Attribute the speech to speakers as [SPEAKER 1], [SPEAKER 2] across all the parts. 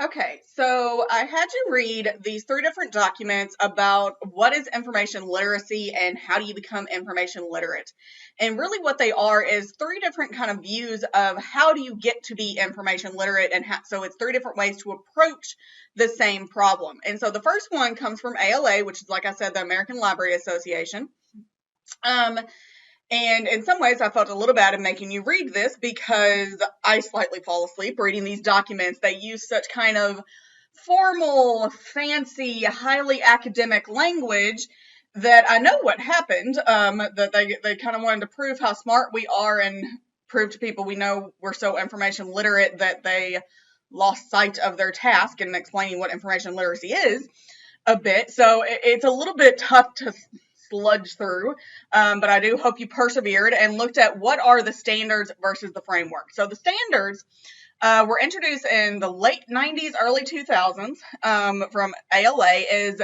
[SPEAKER 1] Okay, so I had you read these three different documents about what is information literacy and how do you become information literate. And really what they are is three different kind of views of how do you get to be information literate, and so it's three different ways to approach the same problem. And so the first one comes from ALA, which is, like I said, the American Library Association. Um, and in some ways, I felt a little bad in making you read this because I slightly fall asleep reading these documents. They use such kind of formal, fancy, highly academic language that I know what happened. That they kind of wanted to prove how smart we are and prove to people we know we're so information literate that they lost sight of their task in explaining what information literacy is a bit. So it's a little bit tough to sludge through, but I do hope you persevered and looked at what are the standards versus the framework. So the standards were introduced in the late 90s, early 2000s from ALA is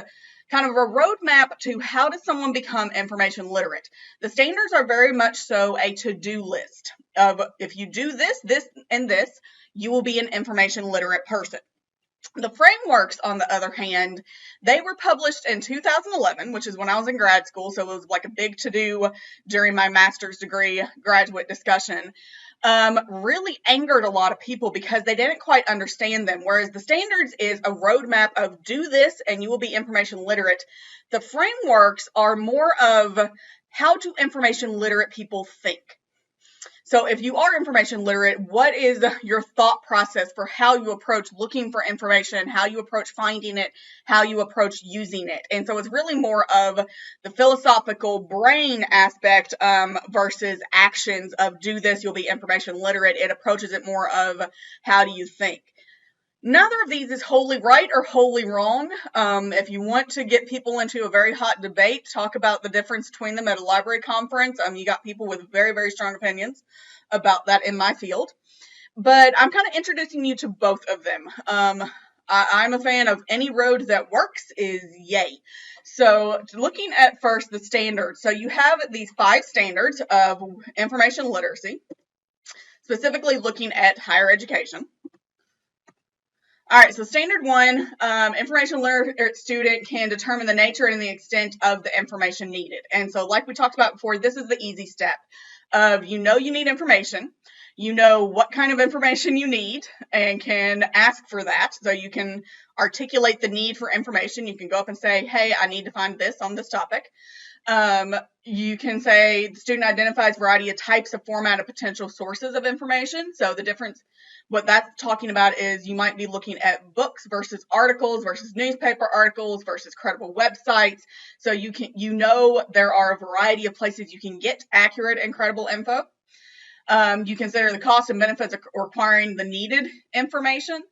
[SPEAKER 1] kind of a roadmap to how does someone become information literate. The standards are very much so a to-do list of if you do this, this, and this, you will be an information literate person. The frameworks, on the other hand, they were published in 2011, which is when I was in grad school, so it was like a big to-do during my master's degree graduate discussion. Really angered a lot of people because they didn't quite understand them. Whereas the standards is a roadmap of do this and you will be information literate. The frameworks are more of how do information literate people think. So if you are information literate, what is your thought process for how you approach looking for information, how you approach finding it, how you approach using it? And so it's really more of the philosophical brain aspect versus actions of do this, you'll be information literate. It approaches it more of how do you think. Neither of these is wholly right or wholly wrong. If you want to get people into a very hot debate, talk about the difference between them at a library conference. You got people with very, very strong opinions about that in my field. But I'm kind of introducing you to both of them. I'm a fan of any road that works is yay. So looking at first the standards. So you have these 5 standards of information literacy, specifically looking at higher education. All right, so standard 1, information literate student can determine the nature and the extent of the information needed. And so like we talked about before, this is the easy step of you need information, you know what kind of information you need and can ask for that. So you can articulate the need for information. You can go up and say, hey, I need to find this on this topic. You can say the student identifies a variety of types of format of potential sources of information. So the difference, what that's talking about is you might be looking at books versus articles versus newspaper articles versus credible websites. So there are a variety of places you can get accurate and credible info. You consider the costs and benefits of acquiring the needed information.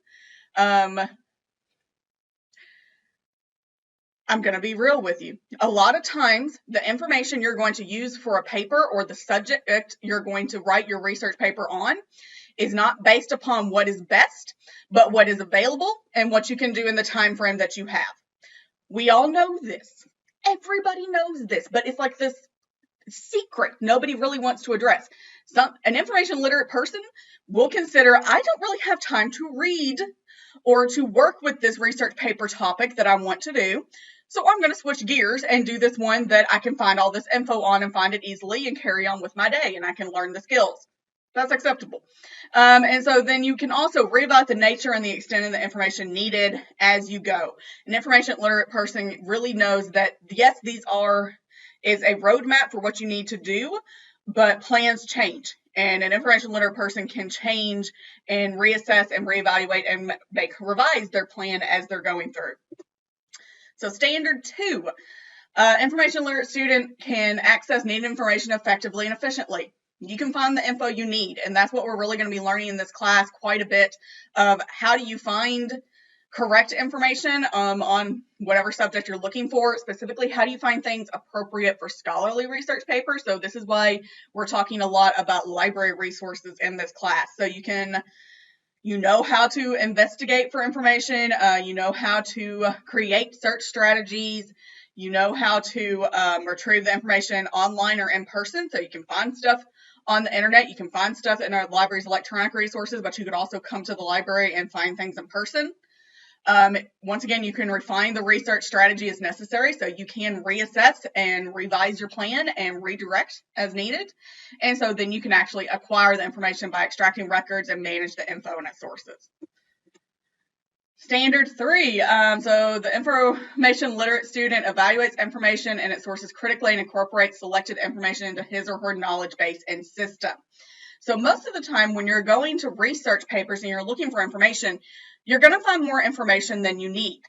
[SPEAKER 1] I'm going to be real with you. A lot of times, the information you're going to use for a paper or the subject you're going to write your research paper on is not based upon what is best, but what is available and what you can do in the time frame that you have. We all know this. Everybody knows this, but it's like this secret nobody really wants to address. An information literate person will consider, I don't really have time to read or to work with this research paper topic that I want to do. So I'm going to switch gears and do this one that I can find all this info on and find it easily and carry on with my day, and I can learn the skills. That's acceptable. And so then you can also read about the nature and the extent of the information needed as you go. An information literate person really knows that, yes, is a roadmap for what you need to do, but plans change. And an information literate person can change and reassess and reevaluate and revise their plan as they're going through. So standard 2, information literate student can access needed information effectively and efficiently. You can find the info you need, and that's what we're really going to be learning in this class quite a bit of how do you find correct information on whatever subject you're looking for. Specifically, how do you find things appropriate for scholarly research papers? So this is why we're talking a lot about library resources in this class. So you know how to investigate for information, you know how to create search strategies, you know how to retrieve the information online or in person. So you can find stuff on the internet, you can find stuff in our library's electronic resources, but you could also come to the library and find things in person. Once again, you can refine the research strategy as necessary, so you can reassess and revise your plan and redirect as needed. And so then you can actually acquire the information by extracting records and manage the info and its sources. Standard 3, so the information literate student evaluates information and its sources critically and incorporates selected information into his or her knowledge base and system. So most of the time when you're going to research papers and you're looking for information, you're going to find more information than you need.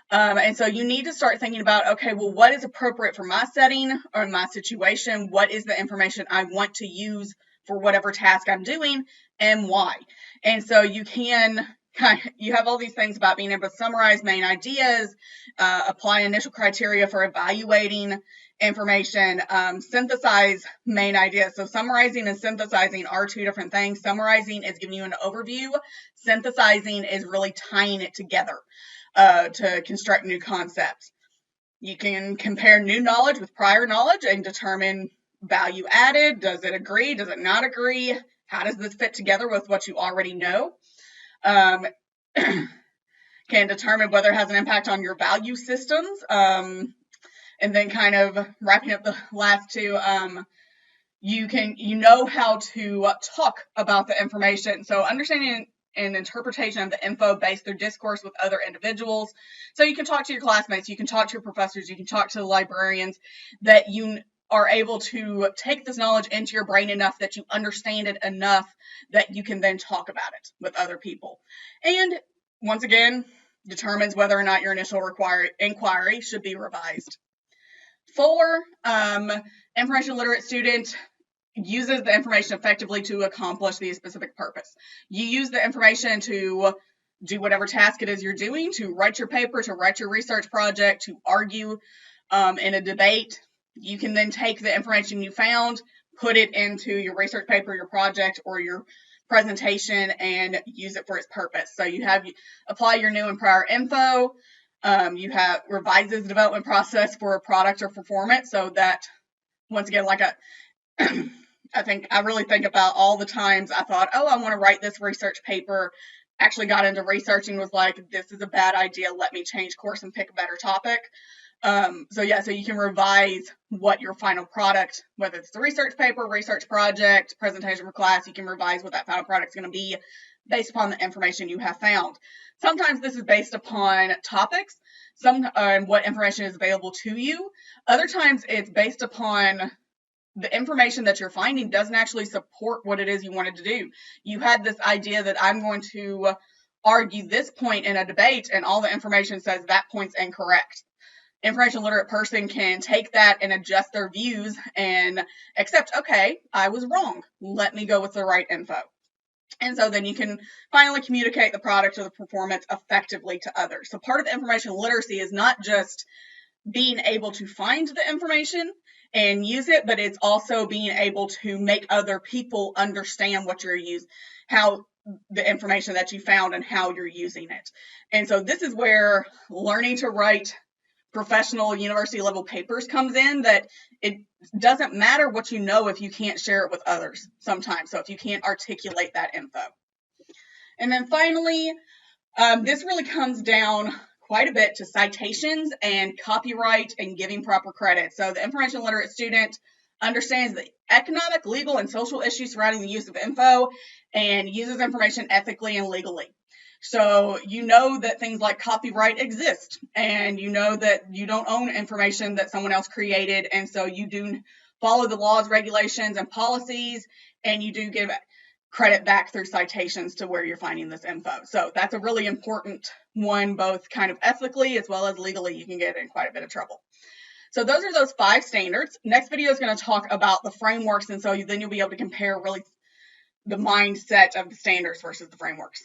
[SPEAKER 1] And so you need to start thinking about, okay, well, what is appropriate for my setting or my situation? What is the information I want to use for whatever task I'm doing and why? And so you have all these things about being able to summarize main ideas, apply initial criteria for evaluating information, synthesize main ideas. So summarizing and synthesizing are two different things. Summarizing is giving you an overview. Synthesizing is really tying it together to construct new concepts. You can compare new knowledge with prior knowledge and determine value added. Does it agree? Does it not agree? How does this fit together with what you already know? Can determine whether it has an impact on your value systems. And then kind of wrapping up the last two, you know how to talk about the information. So understanding and interpretation of the info based through discourse with other individuals. So you can talk to your classmates, you can talk to your professors, you can talk to the librarians, that you are able to take this knowledge into your brain enough that you understand it enough that you can then talk about it with other people. And once again, determines whether or not your initial inquiry should be revised. 4, information literate student uses the information effectively to accomplish the specific purpose. You use the information to do whatever task it is you're doing, to write your paper, to write your research project, to argue in a debate. You can then take the information you found, put it into your research paper, your project, or your presentation and use it for its purpose. So you apply your new and prior info. You have revises the development process for a product or performance, so that, once again, like I really think about all the times I thought, oh, I want to write this research paper, actually got into researching, was like, this is a bad idea, let me change course and pick a better topic. So you can revise what your final product, whether it's the research paper, research project, presentation for class, you can revise what that final product is going to be based upon the information you have found. Sometimes this is based upon topics, what information is available to you. Other times it's based upon the information that you're finding doesn't actually support what it is you wanted to do. You had this idea that I'm going to argue this point in a debate, and all the information says that point's incorrect. Information literate person can take that and adjust their views and accept, okay, I was wrong. Let me go with the right info. And so then you can finally communicate the product or the performance effectively to others. So part of the information literacy is not just being able to find the information and use it, but it's also being able to make other people understand what you're using, how the information that you found and how you're using it. And so this is where learning to write professional university level papers comes in, that it doesn't matter what you know if you can't share it with others sometimes. So if you can't articulate that info. And then finally, this really comes down quite a bit to citations and copyright and giving proper credit. So the information literate student understands the economic, legal, and social issues surrounding the use of info and uses information ethically and legally. So you know that things like copyright exist, and you know that you don't own information that someone else created, and so you do follow the laws, regulations, and policies, and you do give credit back through citations to where you're finding this info. So that's a really important one, both kind of ethically as well as legally. You can get in quite a bit of trouble. So those are those 5 standards. Next video is going to talk about the frameworks, and so then you'll be able to compare really the mindset of the standards versus the frameworks.